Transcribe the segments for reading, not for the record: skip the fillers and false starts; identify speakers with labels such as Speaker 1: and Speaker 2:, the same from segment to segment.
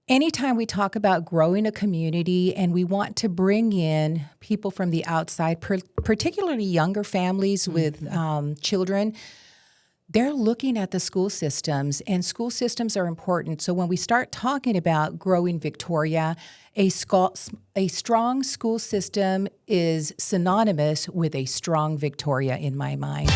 Speaker 1: Anytime we talk about growing a community and we want to bring in people from the outside, particularly younger families with children, they're looking at the school systems, and school systems are important. So when we start talking about growing Victoria, a strong school system is synonymous with a strong Victoria in my mind.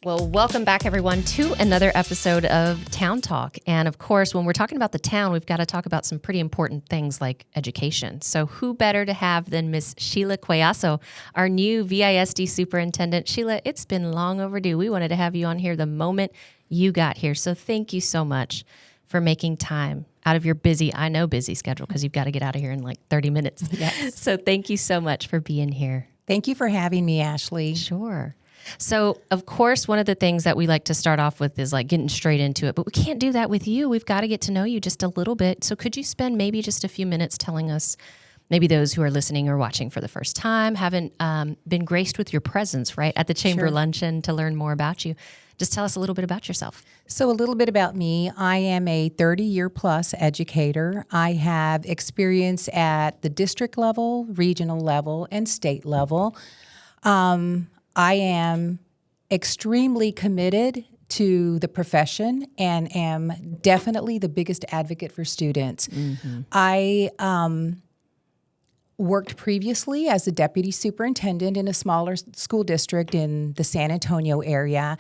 Speaker 2: Well, welcome back, everyone, to another episode of Town Talk. And of course, when we're talking about the town, we've got to talk about some pretty important things like education. So who better to have than Miss Sheila Collazo, our new VISD Superintendent. Sheila, it's been long overdue. We wanted to have you on here the moment you got here. So thank you so much for making time out of your busy schedule, because you've got to get out of here in like 30 minutes.
Speaker 1: Yes.
Speaker 2: So thank you so much for being here.
Speaker 1: Thank you for having me, Ashley.
Speaker 2: Sure. So, of course, one of the things that we like to start off with is like getting straight into it, but we can't do that with you. We've got to get to know you just a little bit. So could you spend maybe just a few minutes telling us, maybe those who are listening or watching for the first time, haven't been graced with your presence, right, at the Chamber Luncheon to learn more about you. Just tell us a little bit about yourself.
Speaker 1: So a little bit about me. I am a 30-year plus educator. I have experience at the district level, regional level, and state level. I am extremely committed to the profession and am definitely the biggest advocate for students. Mm-hmm. I worked previously as a deputy superintendent in a smaller school district in the San Antonio area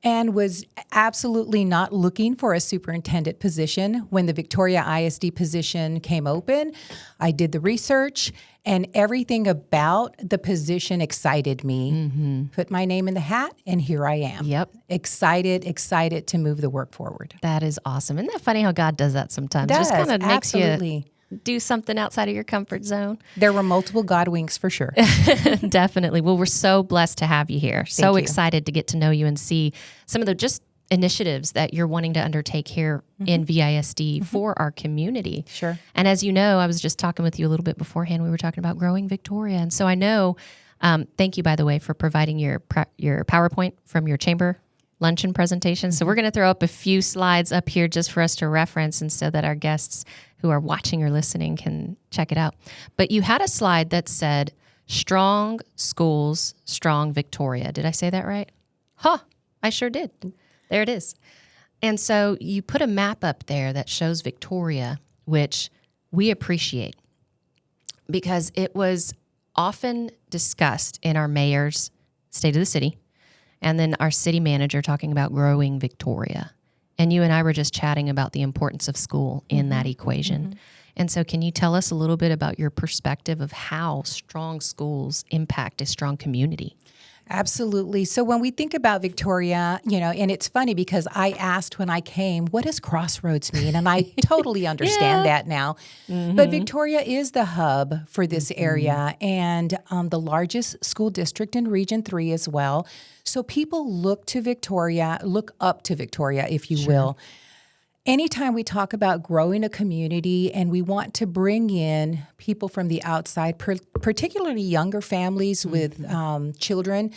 Speaker 1: and was absolutely not looking for a superintendent position. When the Victoria ISD position came open, I did the research, and everything about the position excited me. Mm-hmm. Put my name in the hat, and here I am.
Speaker 2: Yep.
Speaker 1: Excited to move the work forward.
Speaker 2: That is awesome. Isn't that funny how God does that sometimes?
Speaker 1: Does,
Speaker 2: just kind of makes
Speaker 1: absolutely.
Speaker 2: You do something outside of your comfort zone.
Speaker 1: There were multiple God winks for sure.
Speaker 2: Definitely. Well, we're so blessed to have you here. So excited to get to know you and see some of the just initiatives that you're wanting to undertake here in VISD for our community.
Speaker 1: Sure.
Speaker 2: And as you know, I was just talking with you a little bit beforehand. We were talking about growing Victoria. And so I know, thank you, by the way, for providing your PowerPoint from your chamber luncheon presentation. So we're going to throw up a few slides up here just for us to reference, and so that our guests who are watching or listening can check it out. But you had a slide that said, strong schools, strong Victoria. Did I say that right? I sure did. There it is. And so you put a map up there that shows Victoria, which we appreciate because it was often discussed in our mayor's State of the City, and then our city manager talking about growing Victoria. And you and I were just chatting about the importance of school in that equation. Mm-hmm. And so can you tell us a little bit about your perspective of how strong schools impact a strong community?
Speaker 1: Absolutely. So when we think about Victoria, and it's funny because I asked when I came, what does crossroads mean? And I totally understand that now. Mm-hmm. But Victoria is the hub for this area and the largest school district in Region 3 as well. So people look up to Victoria, if you will. Anytime we talk about growing a community and we want to bring in people from the outside, particularly younger families with children,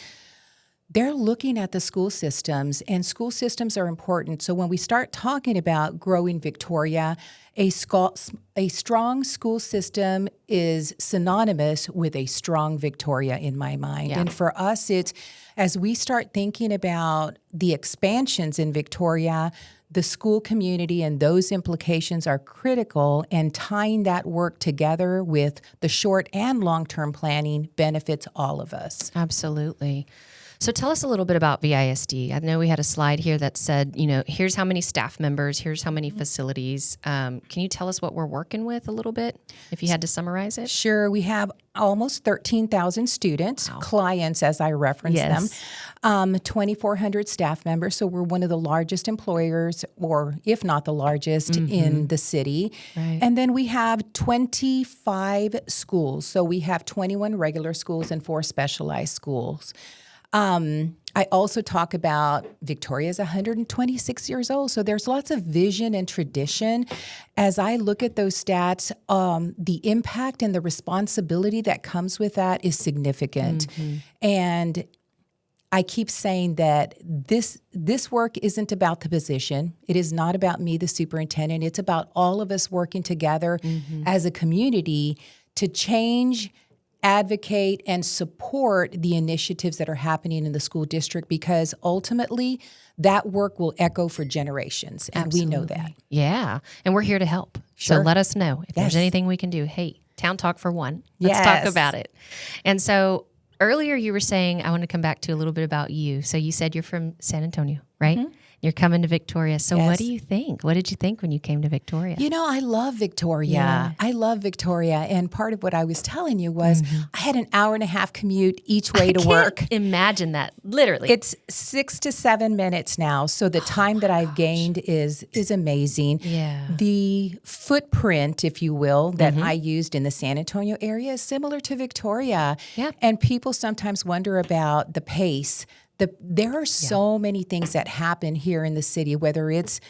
Speaker 1: they're looking at the school systems, and school systems are important. So when we start talking about growing Victoria, a strong school system is synonymous with a strong Victoria in my mind. Yeah. And for us, it's as we start thinking about the expansions in Victoria, the school community and those implications are critical, and tying that work together with the short and long-term planning benefits all of us.
Speaker 2: Absolutely. So tell us a little bit about VISD. I know we had a slide here that said, here's how many staff members, here's how many facilities. Can you tell us what we're working with a little bit, if you had to summarize it?
Speaker 1: Sure. We have almost 13,000 students, clients as I reference them, 2,400 staff members. So we're one of the largest employers, or if not the largest, in the city. Right. And then we have 25 schools. So we have 21 regular schools and 4 specialized schools. I also talk about Victoria is 126 years old, so there's lots of vision and tradition. As I look at those stats, the impact and the responsibility that comes with that is significant. And I keep saying that this work isn't about the position. It is not about me, the superintendent. It's about all of us working together as a community to change, advocate, and support the initiatives that are happening in the school district, because ultimately that work will echo for generations, and we know that.
Speaker 2: Yeah, and we're here to help.
Speaker 1: Sure.
Speaker 2: So let us know if there's
Speaker 1: Yes.
Speaker 2: anything we can do. Hey, Town Talk for one. Let's
Speaker 1: Yes.
Speaker 2: talk about it. And so earlier you were saying, I want to come back to a little bit about you. So you said you're from San Antonio, right? You're coming to Victoria. So what
Speaker 1: Yes.
Speaker 2: do you think? What did you think when you came to Victoria?
Speaker 1: You know, I love Victoria.
Speaker 2: Yeah.
Speaker 1: I love Victoria. And part of what I was telling you was I had an hour and a half commute each way to work.
Speaker 2: Imagine that, literally.
Speaker 1: It's 6 to 7 minutes now. So the time that I've gained is amazing.
Speaker 2: Yeah.
Speaker 1: The footprint, if you will, that I used in the San Antonio area is similar to Victoria.
Speaker 2: Yeah.
Speaker 1: And people sometimes wonder about the pace. There are so many things that happen here in the city, whether it's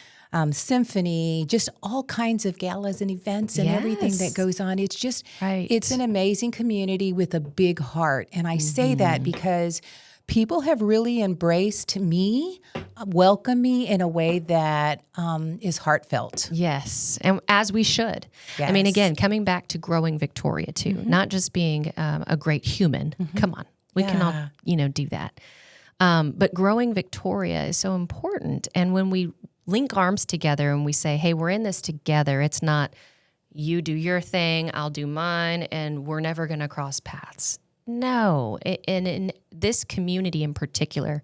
Speaker 1: symphony, just all kinds of galas and events and everything
Speaker 2: Yes.
Speaker 1: that goes on. It's just,
Speaker 2: Right.
Speaker 1: it's an amazing community with a big heart. And I say that because people have really embraced me, welcomed me in a way that is heartfelt.
Speaker 2: Yes, and as we should. I mean,
Speaker 1: Yes.
Speaker 2: again, coming back to growing Victoria too, not just being a great human. Come on, we can all, do that. But growing Victoria is so important. And when we link arms together and we say, hey, we're in this together, it's not you do your thing, I'll do mine, and we're never going to cross paths. No. And in this community in particular,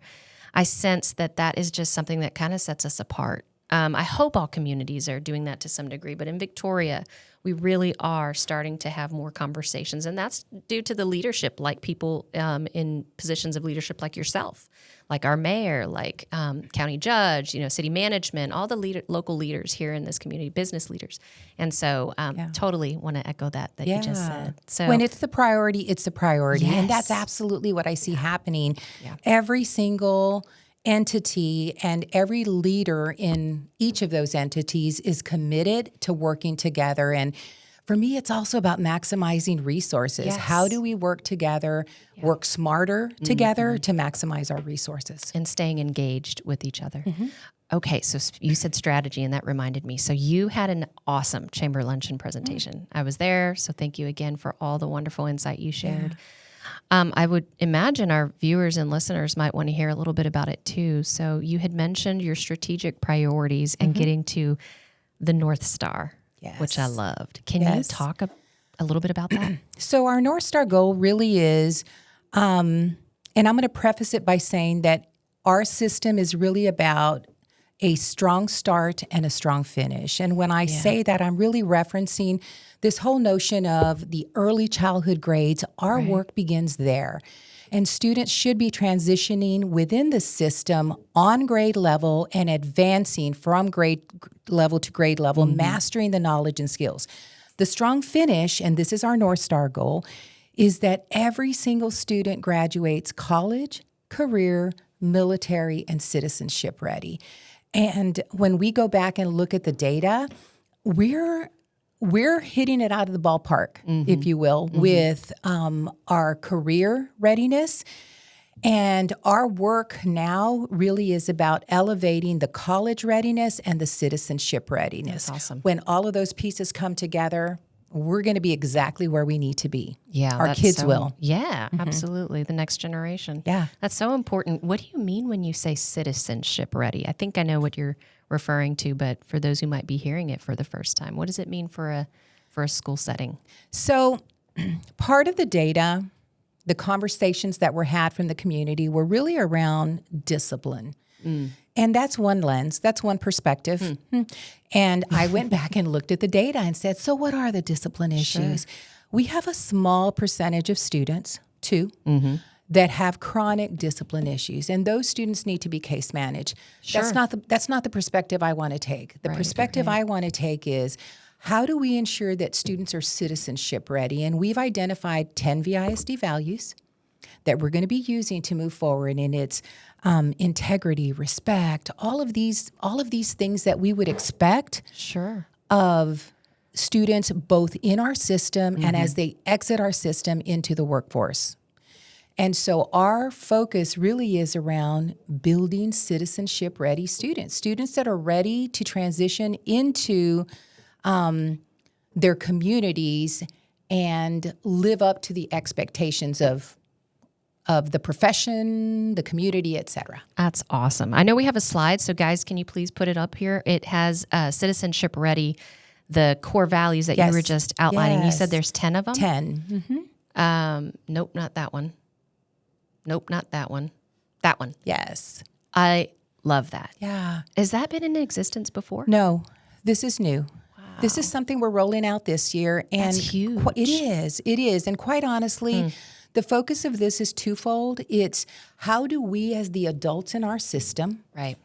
Speaker 2: I sense that is just something that kind of sets us apart. I hope all communities are doing that to some degree, but in Victoria, we really are starting to have more conversations, and that's due to the leadership, like people in positions of leadership like yourself, like our mayor, like county judge, city management, all the local leaders here in this community, business leaders. And so totally want to echo that you just said. So
Speaker 1: when it's the priority, it's the priority. And that's
Speaker 2: Yes.
Speaker 1: absolutely what I see happening. Every single entity and every leader in each of those entities is committed to working together. And for me, it's also about maximizing resources.
Speaker 2: Yes.
Speaker 1: How do we work together, work smarter together to maximize our resources?
Speaker 2: and staying engaged with each other. Okay, so you said strategy, and that reminded me. So you had an awesome chamber luncheon presentation. I was there, so thank you again for all the wonderful insight you shared. I would imagine our viewers and listeners might want to hear a little bit about it too. So you had mentioned your strategic priorities and getting to the North Star, which I loved. Can you talk a little bit about that?
Speaker 1: So our North Star goal really is, and I'm going to preface it by saying that our system is really about a strong start and a strong finish. And when I say that, I'm really referencing this whole notion of the early childhood grades. Our work begins there. And students should be transitioning within the system on grade level and advancing from grade level to grade level, mastering the knowledge and skills. The strong finish, and this is our North Star goal, is that every single student graduates college, career, military, and citizenship ready. And when we go back and look at the data, we're hitting it out of the ballpark, if you will, with our career readiness. And our work now really is about elevating the college readiness and the citizenship readiness.
Speaker 2: That's awesome.
Speaker 1: When all of those pieces come together, we're going to be exactly where we need to be.
Speaker 2: Yeah,
Speaker 1: our kids will.
Speaker 2: Yeah, absolutely. The next generation.
Speaker 1: Yeah.
Speaker 2: That's so important. What do you mean when you say citizenship ready? I think I know what you're referring to, but for those who might be hearing it for the first time, what does it mean for a school setting?
Speaker 1: So part of the data, the conversations that were had from the community were really around discipline. And that's one lens, that's one perspective. And I went back and looked at the data and said, so what are the discipline issues? We have a small percentage of students, 2, that have chronic discipline issues. And those students need to be case managed. That's not the perspective I want to take. The perspective I want to take is, how do we ensure that students are citizenship ready? And we've identified 10 VISD values. that we're going to be using to move forward, and it's integrity, respect, all of these things that we would expect
Speaker 2: Sure.
Speaker 1: of students both in our system and as they exit our system into the workforce. And so our focus really is around building citizenship-ready students that are ready to transition into their communities and live up to the expectations of the profession, the community, et cetera.
Speaker 2: That's awesome. I know we have a slide, so guys, can you please put it up here? It has citizenship ready, the core values that you were just outlining. You said there's 10 of them?
Speaker 1: 10.
Speaker 2: Nope, not that one. Nope, not that one. That one.
Speaker 1: Yes.
Speaker 2: I love that.
Speaker 1: Yeah.
Speaker 2: Has that been in existence before?
Speaker 1: No, this is new. Wow. This is something we're rolling out this year. And
Speaker 2: that's huge.
Speaker 1: It is. And quite honestly, the focus of this is twofold. It's how do we as the adults in our system,
Speaker 2: right?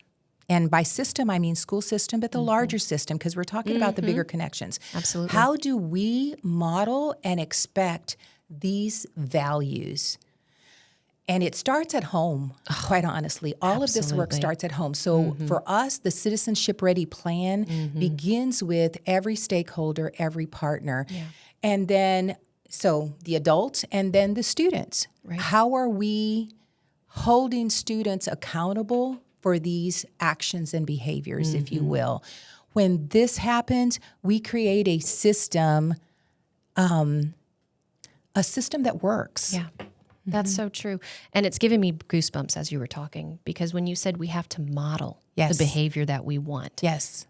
Speaker 1: And by system, I mean school system, but the larger system, because we're talking about the bigger connections.
Speaker 2: Absolutely.
Speaker 1: How do we model and expect these values? And it starts at home, quite honestly. All of this work starts at home. So for us, the Citizenship Ready Plan begins with every stakeholder, every partner. Yeah. And then, so the adults and then the students. Right. How are we holding students accountable for these actions and behaviors, if you will? When this happens, we create a system that works.
Speaker 2: Yeah. That's so true. And it's giving me goosebumps as you were talking, because when you said we have to model the behavior that we want.
Speaker 1: Yes.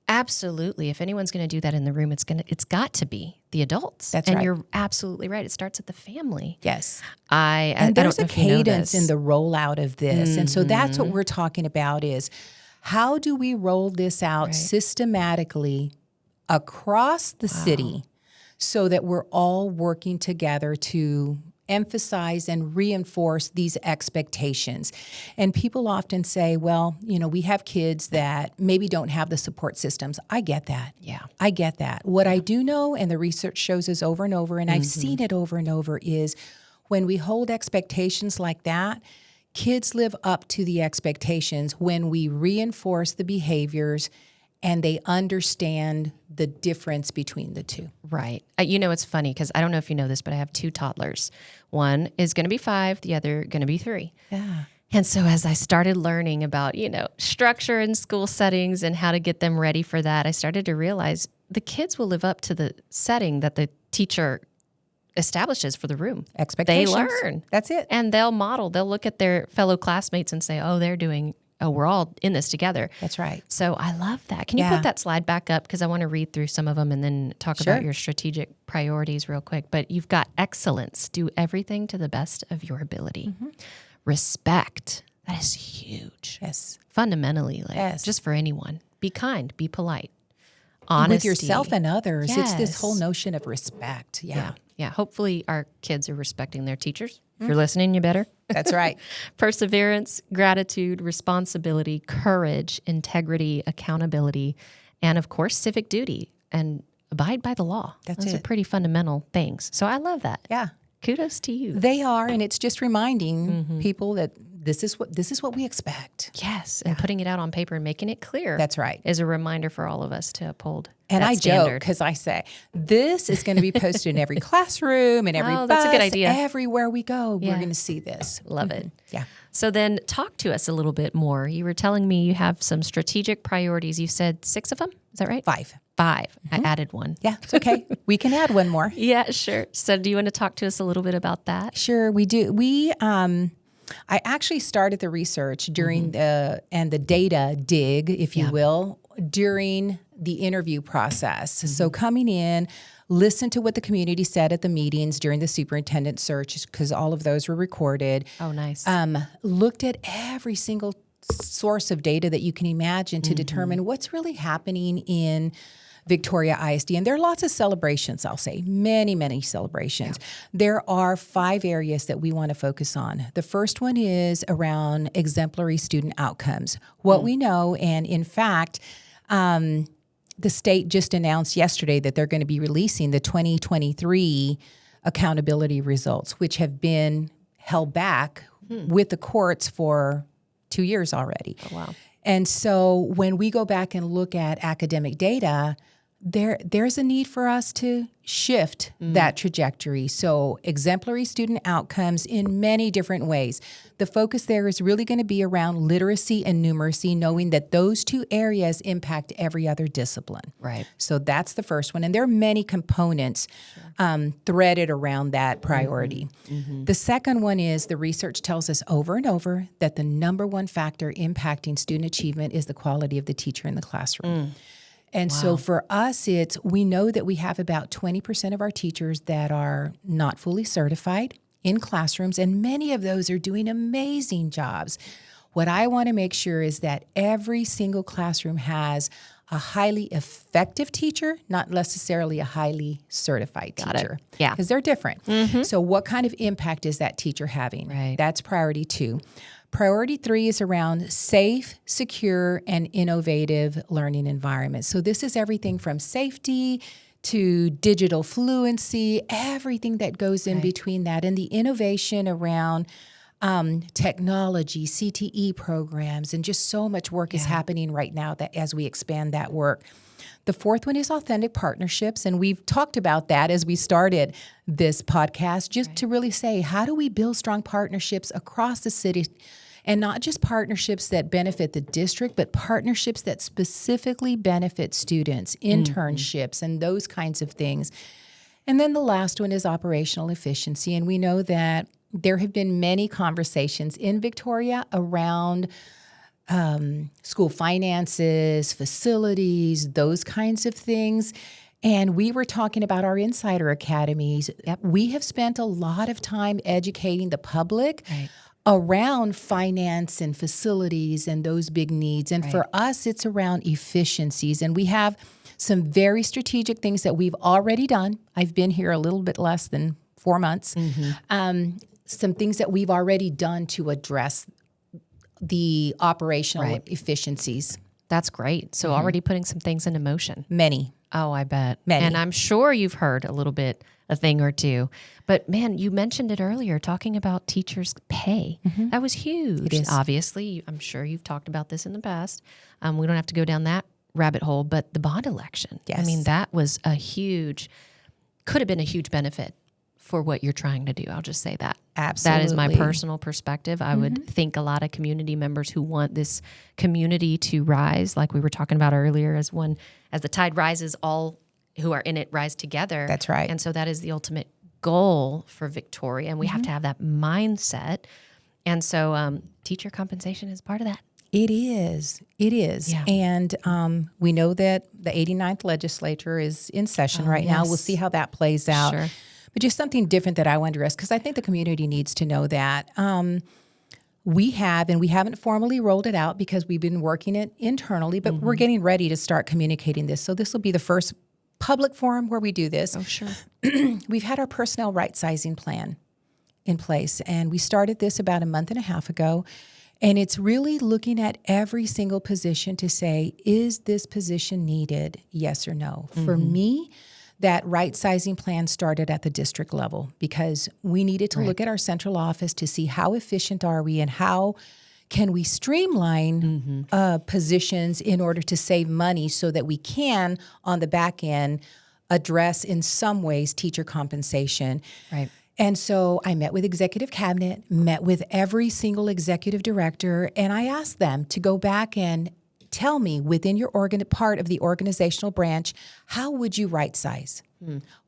Speaker 2: Absolutely. If anyone's going to do that in the room, it's got to be the adults.
Speaker 1: That's
Speaker 2: and
Speaker 1: right.
Speaker 2: you're absolutely right. It starts at the family.
Speaker 1: Yes.
Speaker 2: And
Speaker 1: there's
Speaker 2: a
Speaker 1: cadence in the rollout of this. And so that's what we're talking about is how do we roll this out systematically across the city so that we're all working together to emphasize and reinforce these expectations. And people often say, well, we have kids that maybe don't have the support systems. I get that.
Speaker 2: Yeah.
Speaker 1: I get that. What I do know, and the research shows us over and over, and I've seen it over and over, is when we hold expectations like that, kids live up to the expectations when we reinforce the behaviors and they understand the difference between the two.
Speaker 2: Right. It's funny because I don't know if you know this, but I have 2 toddlers. One is going to be 5, the other going to be 3.
Speaker 1: Yeah.
Speaker 2: And so as I started learning about, structure in school settings and how to get them ready for that, I started to realize the kids will live up to the setting that the teacher establishes for the room.
Speaker 1: Expectations.
Speaker 2: They learn.
Speaker 1: That's it.
Speaker 2: And they'll model. They'll look at their fellow classmates and say, we're all in this together.
Speaker 1: That's right.
Speaker 2: So I love that. Can you put that slide back up? Because I want to read through some of them and then talk about your strategic priorities real quick. But you've got excellence. Do everything to the best of your ability. Respect. That is huge.
Speaker 1: Yes.
Speaker 2: Fundamentally, just for anyone. Be kind. Be polite. Honesty.
Speaker 1: With yourself and others.
Speaker 2: Yes.
Speaker 1: It's this whole notion of respect. Yeah.
Speaker 2: Hopefully our kids are respecting their teachers. If you're listening, you better.
Speaker 1: That's right.
Speaker 2: Perseverance, gratitude, responsibility, courage, integrity, accountability, and of course, civic duty and abide by the law. Those are pretty fundamental things. So I love that.
Speaker 1: Yeah.
Speaker 2: Kudos to you.
Speaker 1: They are, and it's just reminding people that this is what we expect.
Speaker 2: Yes, and putting it out on paper and making it clear.
Speaker 1: That's right.
Speaker 2: Is a reminder for all of us to uphold.
Speaker 1: And
Speaker 2: that
Speaker 1: I
Speaker 2: standard.
Speaker 1: joke because I say this is going to be posted in every classroom and every bus.
Speaker 2: That's a good idea.
Speaker 1: Everywhere we go, we're going to see this.
Speaker 2: Love it.
Speaker 1: Yeah.
Speaker 2: So then talk to us a little bit more. You were telling me you have some strategic priorities. You said 6 of them. Is that right?
Speaker 1: 5.
Speaker 2: I added 1.
Speaker 1: Yeah, it's okay. We can add one more.
Speaker 2: Yeah, sure. So do you want to talk to us a little bit about that?
Speaker 1: Sure, we do. I actually started the research during the data dig, if you will, during the interview process. So coming in, listen to what the community said at the meetings during the superintendent search, because all of those were recorded.
Speaker 2: Oh, nice.
Speaker 1: Looked at every single source of data that you can imagine to determine what's really happening in Victoria ISD. And there are lots of celebrations, I'll say, many, many celebrations. Yeah. There are 5 areas that we want to focus on. The first one is around exemplary student outcomes. What we know, and in fact, the state just announced yesterday that they're going to be releasing the 2023 accountability results, which have been held back with the courts for 2 years already.
Speaker 2: Oh, wow.
Speaker 1: And so when we go back and look at academic data, there's a need for us to shift that trajectory. So exemplary student outcomes in many different ways. The focus there is really going to be around literacy and numeracy, knowing that those two areas impact every other discipline.
Speaker 2: Right.
Speaker 1: So that's the first one. And there are many components threaded around that priority. The second one is the research tells us over and over that the number one factor impacting student achievement is the quality of the teacher in the classroom. And so for us, we know that we have about 20% of our teachers that are not fully certified in classrooms, and many of those are doing amazing jobs. What I want to make sure is that every single classroom has a highly effective teacher, not necessarily a highly certified teacher.
Speaker 2: Yeah.
Speaker 1: Because they're different. So what kind of impact is that teacher having?
Speaker 2: Right.
Speaker 1: That's priority 2. Priority 3 is around safe, secure, and innovative learning environments. So this is everything from safety to digital fluency, everything that goes in between that, and the innovation around technology, CTE programs, and just so much work is happening right now that as we expand that work. The fourth one is authentic partnerships, and we've talked about that as we started this podcast, just to really say, how do we build strong partnerships across the city? And not just partnerships that benefit the district, but partnerships that specifically benefit students, internships, and those kinds of things. And then the last one is operational efficiency. And we know that there have been many conversations in Victoria around school finances, facilities, those kinds of things. And we were talking about our insider academies. We have spent a lot of time educating the public around finance and facilities and those big needs. And for us, it's around efficiencies. And we have some very strategic things that we've already done. I've been here a little bit less than 4 months. Some things that we've already done to address the operational efficiencies.
Speaker 2: That's great. So already putting some things into motion.
Speaker 1: Many.
Speaker 2: Oh, I bet.
Speaker 1: Many.
Speaker 2: And I'm sure you've heard a thing or two. But man, you mentioned it earlier, talking about teachers' pay. That was huge.
Speaker 1: It is.
Speaker 2: Obviously, I'm sure you've talked about this in the past. We don't have to go down that rabbit hole, but the bond election.
Speaker 1: Yes.
Speaker 2: I mean, that was could have been a huge benefit for what you're trying to do. I'll just say that.
Speaker 1: Absolutely.
Speaker 2: That is my personal perspective. I would think a lot of community members who want this community to rise, like we were talking about earlier, as the tide rises, all who are in it rise together.
Speaker 1: That's right.
Speaker 2: And so that is the ultimate goal for Victoria, and we have to have that mindset. And so teacher compensation is part of that.
Speaker 1: It is. It is.
Speaker 2: Yeah.
Speaker 1: And we know that the 89th legislature is in session right now. We'll see how that plays out.
Speaker 2: Sure.
Speaker 1: But just something different that I want to address, because I think the community needs to know that. We haven't formally rolled it out because we've been working it internally, but we're getting ready to start communicating this. So this will be the first public forum where we do this.
Speaker 2: Oh, sure.
Speaker 1: We've had our personnel right-sizing plan in place, and we started this about a month and a half ago. And it's really looking at every single position to say, is this position needed? Yes or no. For me, that right-sizing plan started at the district level because we needed to look at our central office to see how efficient are we and how can we streamline positions in order to save money so that we can, on the back end, address in some ways teacher compensation.
Speaker 2: Right.
Speaker 1: And so I met with executive cabinet, met with every single executive director, and I asked them to go back and tell me within your part of the organizational branch, how would you right size?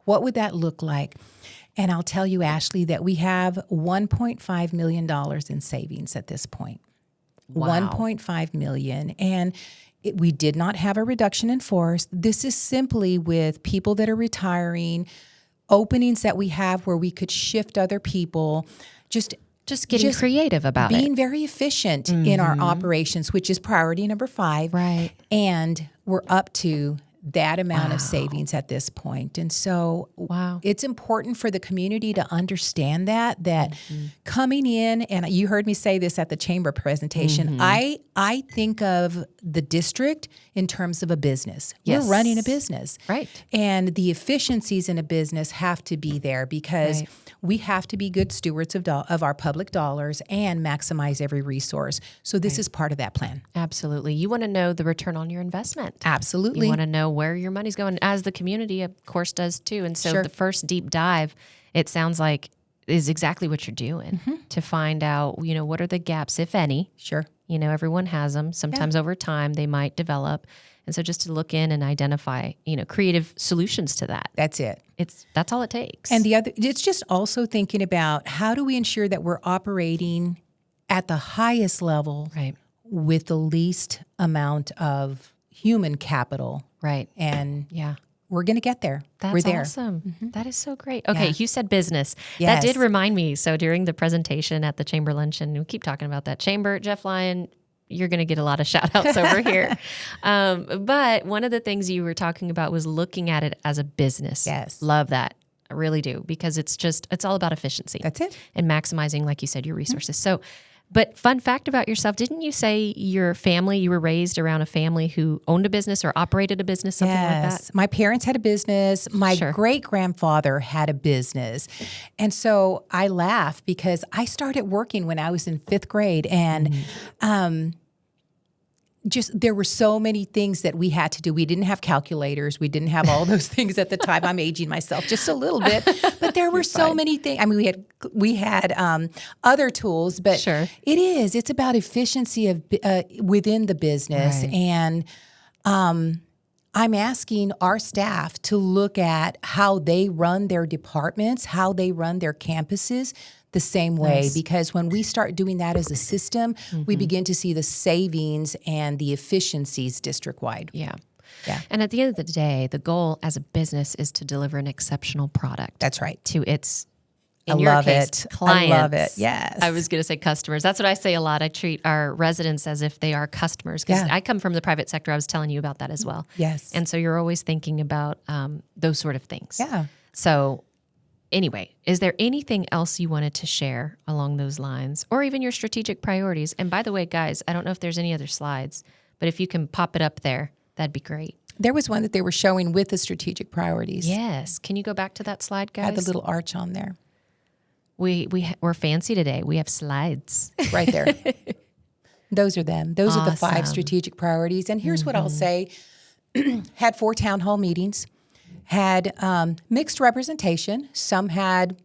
Speaker 1: What would that look like? And I'll tell you, Ashley, that we have $1.5 million in savings at this point.
Speaker 2: Wow.
Speaker 1: $1.5 million. And we did not have a reduction in force. This is simply with people that are retiring, openings that we have where we could shift other people, just
Speaker 2: getting creative about it.
Speaker 1: Being very efficient in our operations, which is priority number 5.
Speaker 2: Right.
Speaker 1: And we're up to that amount of savings at this point. And so it's important for the community to understand that coming in, and you heard me say this at the chamber presentation, I think of the district in terms of a business.
Speaker 2: Yes.
Speaker 1: We're running a business.
Speaker 2: Right.
Speaker 1: And the efficiencies in a business have to be there because we have to be good stewards of our public dollars and maximize every resource. So this is part of that plan.
Speaker 2: Absolutely. You want to know the return on your investment.
Speaker 1: Absolutely.
Speaker 2: You want to know where your money's going, as the community, of course, does too. And so the first deep dive, it sounds like, is exactly what you're doing to find out, what are the gaps, if any.
Speaker 1: Sure.
Speaker 2: Everyone has them. Sometimes over time they might develop. And so just to look in and identify, creative solutions to that.
Speaker 1: That's it.
Speaker 2: That's all it takes.
Speaker 1: And it's just also thinking about how do we ensure that we're operating at the highest level with the least amount of human capital.
Speaker 2: Right.
Speaker 1: And we're going to get there. We're there.
Speaker 2: Awesome. That is so great. Okay, you said business.
Speaker 1: Yes.
Speaker 2: That did remind me. So during the presentation at the chamber luncheon, we keep talking about that chamber, Jeff Lyon, you're going to get a lot of shout outs over here. But one of the things you were talking about was looking at it as a business.
Speaker 1: Yes.
Speaker 2: Love that. I really do, because it's all about efficiency.
Speaker 1: That's it.
Speaker 2: And maximizing, like you said, your resources. So, but fun fact about yourself, didn't you say your family, you were raised around a family who owned a business or operated a business, something like that?
Speaker 1: My parents had a business. My great-grandfather had a business. And so I laugh because I started working when I was in 5th grade. And there were so many things that we had to do. We didn't have calculators. We didn't have all those things at the time. I'm aging myself just a little bit, but there were so many things. I mean, we had other tools, but it's about efficiency of within the business. Right. And I'm asking our staff to look at how they run their departments, how they run their campuses, the same way, because when we start doing that as a system, we begin to see the savings and the efficiencies district-wide.
Speaker 2: Yeah. And at the end of the day, the goal as a business is to deliver an exceptional product.
Speaker 1: That's right.
Speaker 2: To its,
Speaker 1: in your case,
Speaker 2: clients.
Speaker 1: I love it. Yes.
Speaker 2: I was going to say customers. That's what I say a lot. I treat our residents as if they are customers, because I come from the private sector. I was telling you about that as well.
Speaker 1: Yes.
Speaker 2: And so you're always thinking about those sort of things.
Speaker 1: Yeah.
Speaker 2: So anyway, is there anything else you wanted to share along those lines, or even your strategic priorities? And by the way, guys, I don't know if there's any other slides, but if you can pop it up there, that'd be great.
Speaker 1: There was one that they were showing with the strategic priorities.
Speaker 2: Yes. Can you go back to that slide, guys?
Speaker 1: Had the little arch on there.
Speaker 2: We're fancy today. We have slides.
Speaker 1: Right there. Those are them. Those are the 5 strategic priorities. And here's what I'll say. Had 4 town hall meetings. Had mixed representation. Some had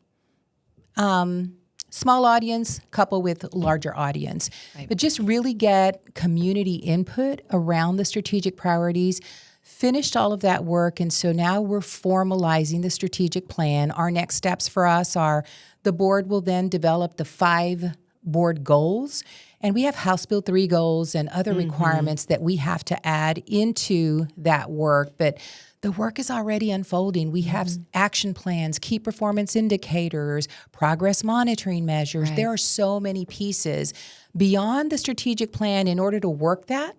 Speaker 1: small audience, couple with larger audience. Right. But just really get community input around the strategic priorities. Finished all of that work, and so now we're formalizing the strategic plan. Our next steps for us are the board will then develop the 5 board goals, and we have House Bill 3 goals and other requirements that we have to add into that work. But the work is already unfolding. We have action plans, key performance indicators, progress monitoring measures. Right. There are so many pieces beyond the strategic plan. In order to work that,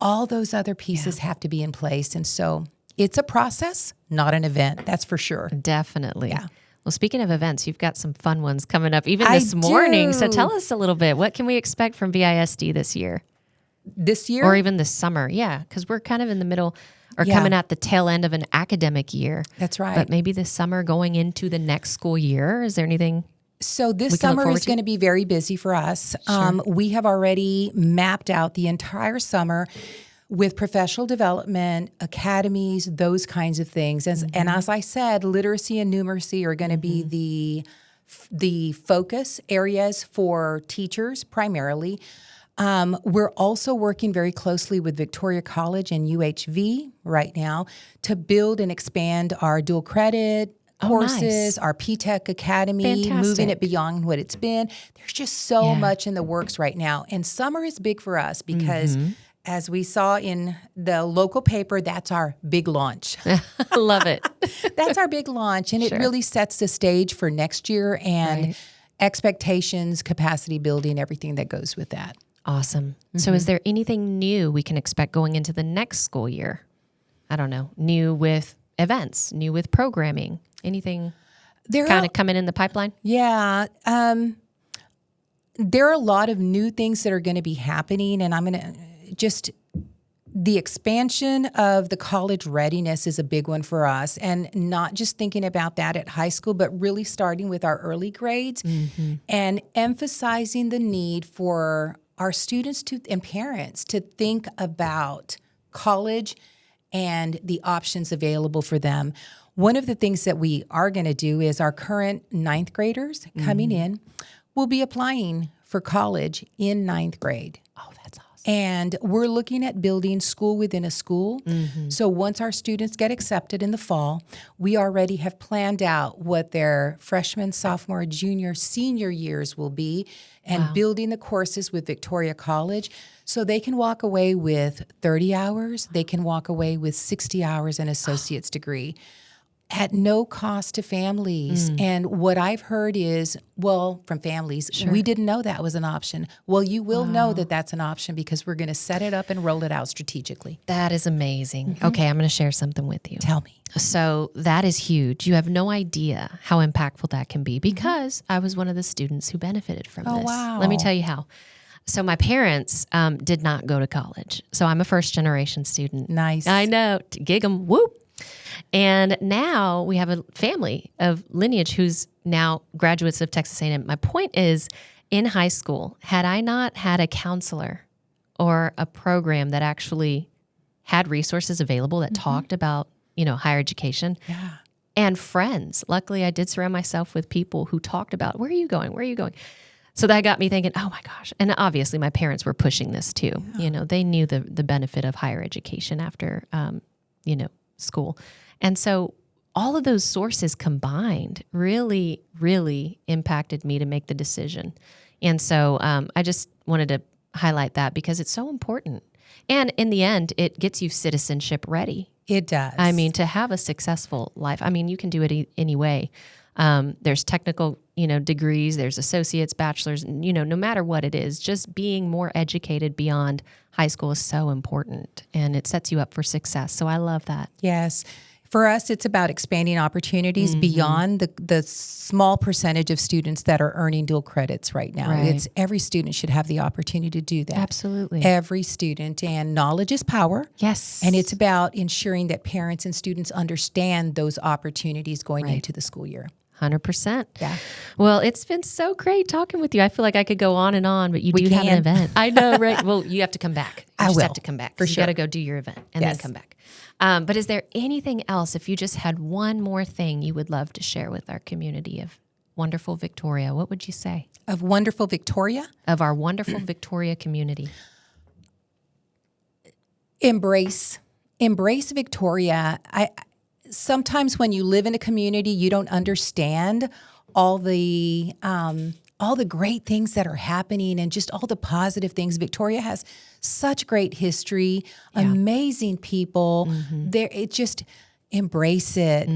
Speaker 1: all those other pieces have to be in place. And so it's a process, not an event. That's for sure.
Speaker 2: Definitely.
Speaker 1: Yeah.
Speaker 2: Well, speaking of events, you've got some fun ones coming up even this morning. So tell us a little bit. What can we expect from VISD this year?
Speaker 1: This year?
Speaker 2: Or even this summer. Yeah, because we're kind of in the middle or coming at the tail end of an academic year.
Speaker 1: That's right.
Speaker 2: But maybe this summer going into the next school year. Is there anything?
Speaker 1: So this summer is going to be very busy for us. Sure. We have already mapped out the entire summer with professional development, academies, those kinds of things. And as I said, literacy and numeracy are going to be the focus areas for teachers primarily. We're also working very closely with Victoria College and UHV right now to build and expand our dual credit courses, our P-Tech Academy, moving it beyond what it's been. There's just so much in the works right now. And summer is big for us because as we saw in the local paper, that's our big launch.
Speaker 2: I love it.
Speaker 1: That's our big launch. And it really sets the stage for next year and expectations, capacity building, everything that goes with that.
Speaker 2: Awesome. So is there anything new we can expect going into the next school year? I don't know, new with events, new with programming, anything
Speaker 1: There
Speaker 2: kind
Speaker 1: are,
Speaker 2: of coming in the pipeline?
Speaker 1: yeah. There are a lot of new things that are going to be happening, and I'm going to just the expansion of the college readiness is a big one for us, and not just thinking about that at high school, but really starting with our early grades and emphasizing the need for our students and parents to think about college and the options available for them. One of the things that we are going to do is our current ninth graders coming in will be applying for college in ninth grade.
Speaker 2: Oh, that's awesome.
Speaker 1: And we're looking at building school within a school. So once our students get accepted in the fall, we already have planned out what their freshman, sophomore, junior, senior years will be, and building the courses with Victoria College so they can walk away with 30 hours. They can walk away with 60 hours an associate's degree at no cost to families. And what I've heard is, well, from families, we didn't know that was an option. Well, you will know that that's an option because we're going to set it up and roll it out strategically.
Speaker 2: That is amazing. Okay, I'm going to share something with you.
Speaker 1: Tell me.
Speaker 2: So that is huge. You have no idea how impactful that can be because I was one of the students who benefited from this.
Speaker 1: Wow.
Speaker 2: Let me tell you how. So my parents did not go to college. So I'm a first generation student.
Speaker 1: Nice.
Speaker 2: I know. Gig 'em, whoop. And now we have a family of lineage who's now graduates of Texas A&M. My point is, in high school, had I not had a counselor or a program that actually had resources available that talked about, higher education and friends, luckily I did surround myself with people who talked about, where are you going? Where are you going? So that got me thinking, oh my gosh. And obviously my parents were pushing this too. They knew the benefit of higher education after, school. And so all of those sources combined really, really impacted me to make the decision. And so I just wanted to highlight that because it's so important. And in the end, it gets you citizenship ready.
Speaker 1: It does.
Speaker 2: I mean, to have a successful life. I mean, you can do it any way. There's technical, degrees, there's associates, bachelors, no matter what it is, just being more educated beyond high school is so important and it sets you up for success. So I love that.
Speaker 1: Yes. For us, it's about expanding opportunities beyond the small percentage of students that are earning dual credits right now.
Speaker 2: Right.
Speaker 1: It's every student should have the opportunity to do that.
Speaker 2: Absolutely.
Speaker 1: Every student. And knowledge is power.
Speaker 2: Yes.
Speaker 1: And it's about ensuring that parents and students understand those opportunities going into the school year.
Speaker 2: 100%.
Speaker 1: Yeah.
Speaker 2: Well, it's been so great talking with you. I feel like I could go on and on, but you do have an event. I know, right? Well, you have to come back. You just have to come back.
Speaker 1: For
Speaker 2: You
Speaker 1: sure.
Speaker 2: got to go do your event and then come back. But is there anything else, if you just had one more thing you would love to share with our community of wonderful Victoria, what would you say?
Speaker 1: Of wonderful Victoria?
Speaker 2: Of our wonderful Victoria community.
Speaker 1: Embrace Victoria. Sometimes when you live in a community, you don't understand all the great things that are happening and just all the positive things. Victoria has such great history, amazing people. Just embrace it.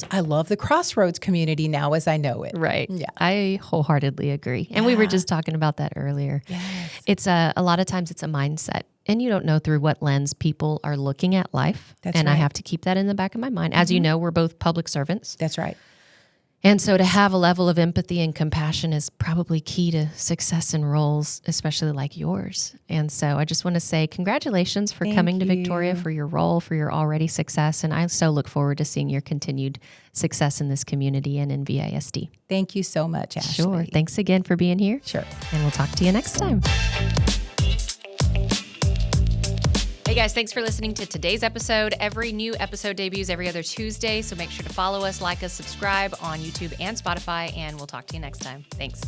Speaker 1: I love the Crossroads community now as I know it.
Speaker 2: Right.
Speaker 1: Yeah.
Speaker 2: I wholeheartedly agree. And we were just talking about that earlier.
Speaker 1: Yes.
Speaker 2: It's a lot of times it's a mindset. And you don't know through what lens people are looking at life.
Speaker 1: That's
Speaker 2: and I
Speaker 1: right.
Speaker 2: have to keep that in the back of my mind. As you know, we're both public servants.
Speaker 1: That's right.
Speaker 2: And so to have a level of empathy and compassion is probably key to success in roles, especially like yours. And so I just want to say congratulations for coming to Victoria, for your role, for your already success. And I so look forward to seeing your continued success in this community and in VISD.
Speaker 1: Thank you so much, Ashley.
Speaker 2: Sure. Thanks again for being here.
Speaker 1: Sure.
Speaker 2: And we'll talk to you next time. Hey guys, thanks for listening to today's episode. Every new episode debuts every other Tuesday, so make sure to follow us, like us, subscribe on YouTube and Spotify, and we'll talk to you next time. Thanks.